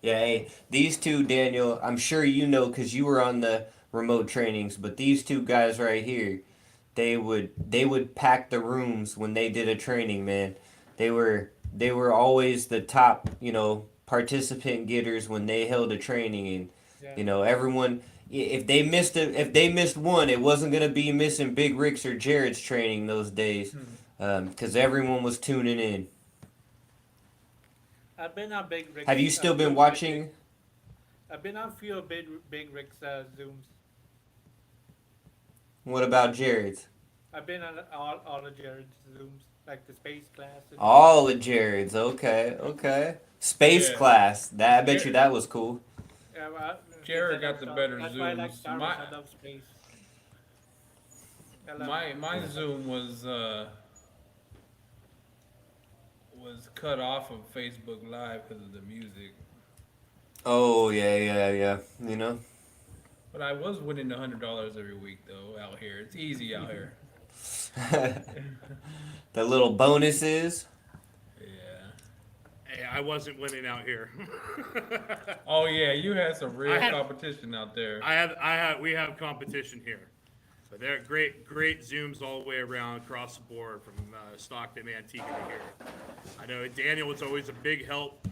[SPEAKER 1] Yeah, hey, these two, Daniel, I'm sure you know because you were on the remote trainings, but these two guys right here, they would pack the rooms when they did a training, man. They were always the top, participant getters when they held a training, and
[SPEAKER 2] Yeah.
[SPEAKER 1] everyone, if they missed one, it wasn't gonna be missing Big Rick's or Jared's training those days, because everyone was tuning in.
[SPEAKER 2] I've been on Big Rick's.
[SPEAKER 1] Have you still been
[SPEAKER 2] few
[SPEAKER 1] watching?
[SPEAKER 2] I've been on few of Big Rick's zooms.
[SPEAKER 1] What about Jared's?
[SPEAKER 2] I've been on all of Jared's zooms. like the space class. And
[SPEAKER 1] All of Jared's. Okay, okay. Space
[SPEAKER 3] Yeah.
[SPEAKER 1] class. That I bet you
[SPEAKER 3] Jared,
[SPEAKER 1] that was cool.
[SPEAKER 2] yeah, well, since I
[SPEAKER 3] Jared
[SPEAKER 2] love
[SPEAKER 3] got the
[SPEAKER 2] Star,
[SPEAKER 3] better
[SPEAKER 2] that's why I like
[SPEAKER 3] zooms.
[SPEAKER 2] Star Wars. I love space. I love
[SPEAKER 3] My
[SPEAKER 2] just like
[SPEAKER 3] Zoom was cut off of Facebook Live because of the music.
[SPEAKER 1] Oh yeah, yeah, yeah. You know.
[SPEAKER 3] But I was winning $100 every week though out here. It's easy out here.
[SPEAKER 1] The little bonuses.
[SPEAKER 3] Yeah.
[SPEAKER 4] Hey, I wasn't winning out here.
[SPEAKER 3] Oh yeah, you had some
[SPEAKER 4] I
[SPEAKER 3] real
[SPEAKER 4] had,
[SPEAKER 3] competition out there.
[SPEAKER 4] we have competition here. But they're great zooms all the way around across the board from Stockton, Antigua to here. I know Daniel was always a big help,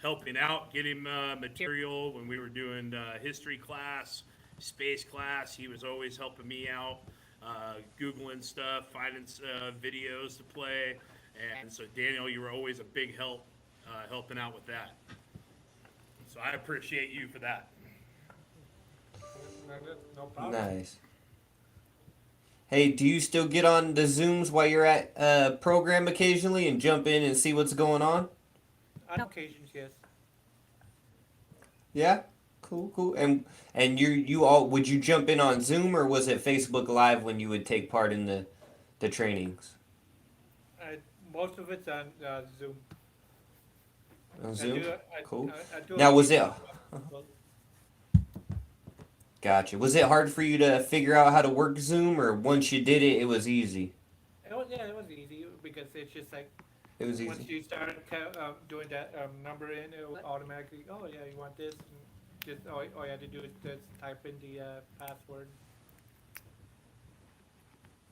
[SPEAKER 4] helping out, getting material when we were doing history class, space class. He was always helping me out, Googling stuff, finding videos to play. And so Daniel, you were always a big help, helping out with that. So I appreciate you for that.
[SPEAKER 2] no problem.
[SPEAKER 1] Nice. Hey, do you still get on the Zooms while you're at program occasionally and jump in and see what's going on?
[SPEAKER 2] On occasions, yes.
[SPEAKER 1] Yeah. Cool, cool. And you all would you jump in on Zoom or was it Facebook Live when you would take part in the trainings?
[SPEAKER 2] Most of it's on Zoom.
[SPEAKER 1] On Zoom?
[SPEAKER 2] I,
[SPEAKER 1] Cool.
[SPEAKER 2] I do
[SPEAKER 1] Now was it
[SPEAKER 2] well,
[SPEAKER 1] Gotcha. Was it hard for you to figure out how to work Zoom or once you did it it was easy?
[SPEAKER 2] it was easy because it's just like
[SPEAKER 1] It was
[SPEAKER 2] once
[SPEAKER 1] easy.
[SPEAKER 2] you start doing that number in, it will automatically. Oh yeah, you want this? And just all you have to do is just type in the password.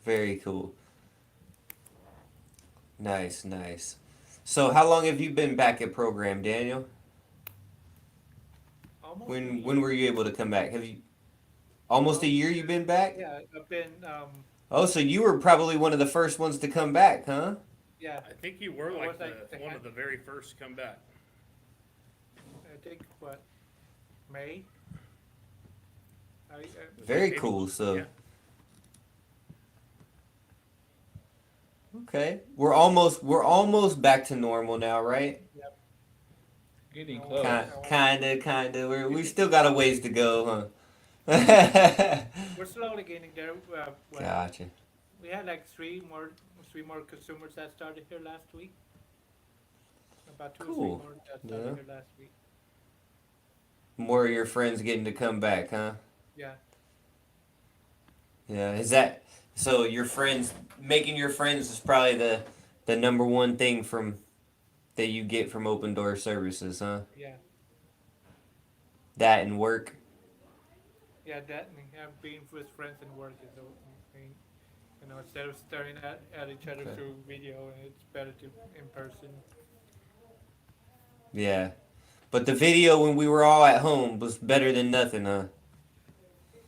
[SPEAKER 1] Very cool. Nice, nice. So how long have you been back at program, Daniel?
[SPEAKER 2] Almost.
[SPEAKER 1] When were you able to come back? Have you almost a year you've been back?
[SPEAKER 2] Yeah, I've been
[SPEAKER 1] Oh, so you were probably one of the first ones to come back, huh?
[SPEAKER 2] yeah.
[SPEAKER 4] I think you were
[SPEAKER 2] I
[SPEAKER 4] like
[SPEAKER 2] was like
[SPEAKER 4] one of the very first to come back.
[SPEAKER 2] I think what May.
[SPEAKER 1] Very
[SPEAKER 4] Maybe.
[SPEAKER 1] cool. So
[SPEAKER 4] Yeah.
[SPEAKER 1] okay, we're almost back to normal now, right?
[SPEAKER 3] Getting
[SPEAKER 2] No,
[SPEAKER 3] close.
[SPEAKER 1] Kinda. We still got a ways to go, huh?
[SPEAKER 2] We're slowly getting there.
[SPEAKER 1] Gotcha.
[SPEAKER 2] We had like three more consumers that started here last week. About two or
[SPEAKER 1] Cool.
[SPEAKER 2] three more that started
[SPEAKER 1] Yeah.
[SPEAKER 2] here last week.
[SPEAKER 1] More of your friends getting to come back, huh?
[SPEAKER 2] Yeah.
[SPEAKER 1] Yeah. Is that so? Your friends making your friends is probably the number one thing from that you get from Open Door services, huh?
[SPEAKER 2] Yeah.
[SPEAKER 1] That and work.
[SPEAKER 2] Yeah, that and being with friends and work is the main. Instead of staring at each other
[SPEAKER 1] Okay.
[SPEAKER 2] through video, it's better to in person.
[SPEAKER 1] Yeah. But the video when we were all at home was better than nothing, huh?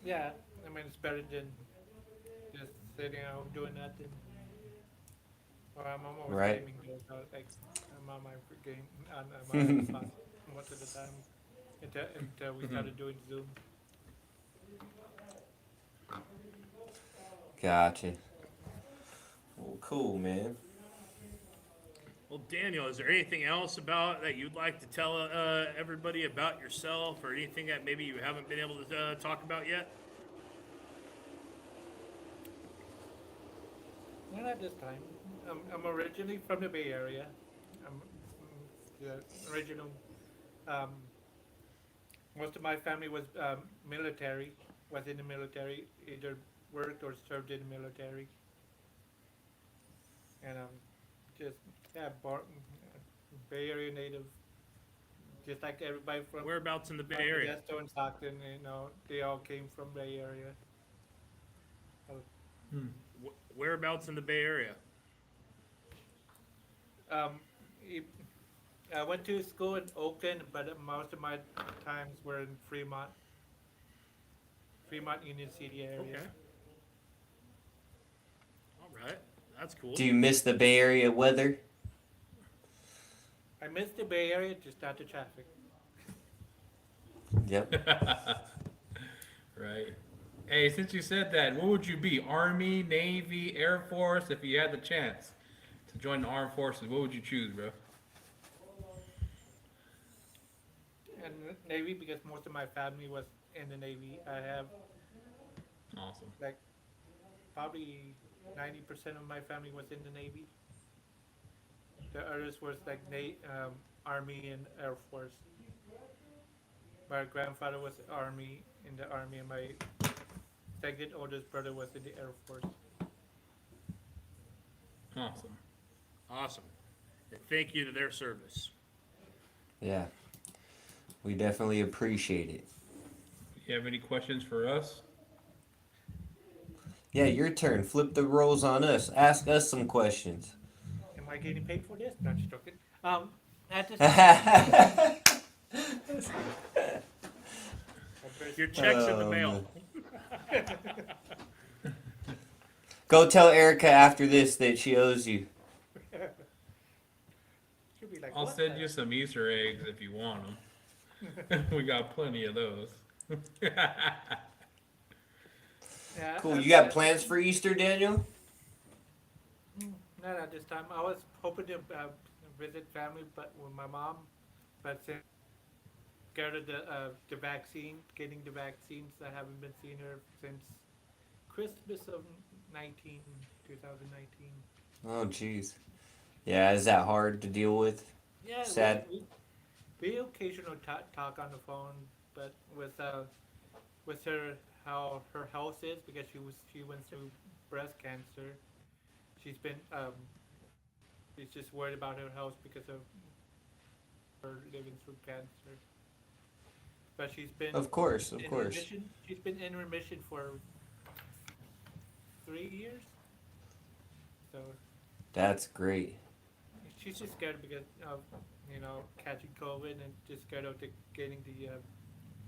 [SPEAKER 2] Yeah, I mean it's better than just sitting at home doing nothing. Well, I'm almost
[SPEAKER 1] Right.
[SPEAKER 2] gaming though, so like I'm on my game on my Xbox most of the time until we started doing Zoom.
[SPEAKER 1] Gotcha. Well, cool, man.
[SPEAKER 4] Well, Daniel, is there anything else about that you'd like to tell everybody about yourself, or anything that maybe you haven't been able to talk about yet?
[SPEAKER 2] Not at this time. I'm originally from the Bay Area. I'm the original. Um, Most of my family was military. Was in the military, either worked or served in the military, and just Bay Area native, just like everybody from
[SPEAKER 4] Whereabouts in the Bay Area?
[SPEAKER 2] Modesto and Stockton. They all came from Bay Area.
[SPEAKER 4] Whereabouts in the Bay Area?
[SPEAKER 2] Um, it- I went to school in Oakland, but most of my times were in Fremont, Union City area.
[SPEAKER 4] Okay. All right, that's cool.
[SPEAKER 1] Do you miss the Bay Area weather?
[SPEAKER 2] I miss the Bay Area, just not the traffic.
[SPEAKER 1] Yep.
[SPEAKER 3] Right. Hey, since you said that, what would you be? Army, Navy, Air Force? If you had the chance to join the armed forces, what would you choose, bro?
[SPEAKER 2] And Navy, because most of my family was in the Navy. I have
[SPEAKER 3] Awesome.
[SPEAKER 2] like probably 90% of my family was in the Navy. The others was like Army and Air Force. My grandfather was Army in the Army, and my second oldest brother was in the Air Force.
[SPEAKER 3] Awesome.
[SPEAKER 4] Awesome. And thank you to their service.
[SPEAKER 1] Yeah, we definitely appreciate it.
[SPEAKER 3] You have any questions for us?
[SPEAKER 1] Yeah, your turn. Flip the roles on us. Ask us some questions.
[SPEAKER 2] Am I getting paid for this? Not just joking. At this
[SPEAKER 4] Your check's in the
[SPEAKER 1] Oh,
[SPEAKER 4] mail.
[SPEAKER 1] man. Go tell Erica after this that she owes you.
[SPEAKER 2] she'll be like,
[SPEAKER 3] I'll
[SPEAKER 2] what
[SPEAKER 3] send
[SPEAKER 2] the-
[SPEAKER 3] you some Easter eggs if you want them. We got plenty of those.
[SPEAKER 2] Yeah,
[SPEAKER 1] Cool. You got plans for Easter, Daniel?
[SPEAKER 2] Not at this time. I was hoping to visit family, but with my mom, but since scared of the vaccine, getting the vaccines, I haven't been seeing her since Christmas of 2019.
[SPEAKER 1] Oh, jeez. Yeah, is that hard to deal with?
[SPEAKER 2] Yeah,
[SPEAKER 1] Sad.
[SPEAKER 2] we occasionally talk on the phone, but with her how her health is because she went through breast cancer. She's been she's just worried about her health because of her living through cancer. But she's been
[SPEAKER 1] Of course, of
[SPEAKER 2] in
[SPEAKER 1] course.
[SPEAKER 2] remission. She's been in remission for 3 years. So
[SPEAKER 1] That's great.
[SPEAKER 2] she's just scared because of catching COVID and just scared of getting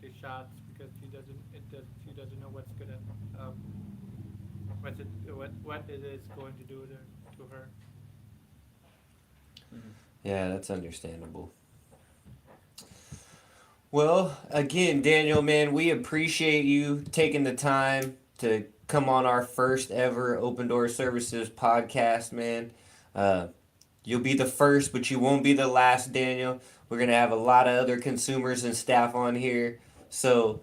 [SPEAKER 2] the shots because she doesn't know what's gonna what it is going to do to her.
[SPEAKER 1] Yeah, that's understandable. Well, again, Daniel, man, we appreciate you taking the time to come on our first ever Open Door Services podcast, man. You'll be the first, but you won't be the last, Daniel. We're going to have a lot of other consumers and staff on here. So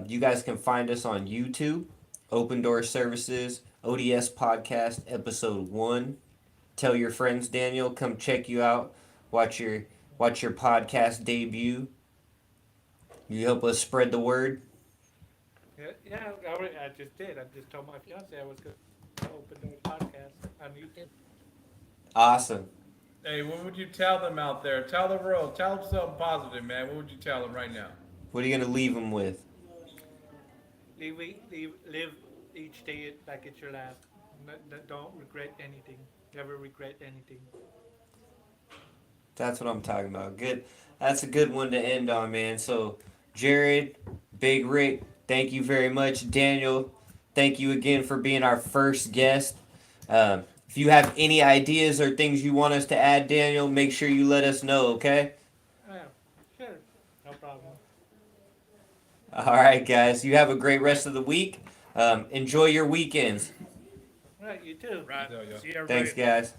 [SPEAKER 1] you guys can find us on YouTube, Open Door Services, ODS Podcast, Episode 1. Tell your friends, Daniel, come check you out. Watch your podcast debut. You help us spread the word.
[SPEAKER 2] Yeah, I just did. I just told my fiance I was going to open the podcast on YouTube.
[SPEAKER 1] Awesome.
[SPEAKER 3] Hey, what would you tell them out there? Tell the world. Tell them something positive, man. What would you tell them right now?
[SPEAKER 1] What are you going to leave them with?
[SPEAKER 2] Live each day like it's your last. Don't regret anything. Never regret anything.
[SPEAKER 1] That's what I'm talking about. Good. That's a good one to end on, man. So, Jared, Big Rick, thank you very much. Daniel, thank you again for being our first guest. If you have any ideas or things you want us to add, Daniel, make sure you let us know, okay?
[SPEAKER 2] Yeah, sure. No problem.
[SPEAKER 1] All right, guys. You have a great rest of the week. Enjoy your weekends.
[SPEAKER 2] All right, you too.
[SPEAKER 4] Right.
[SPEAKER 3] There you go.
[SPEAKER 4] See everybody.
[SPEAKER 1] Thanks, guys.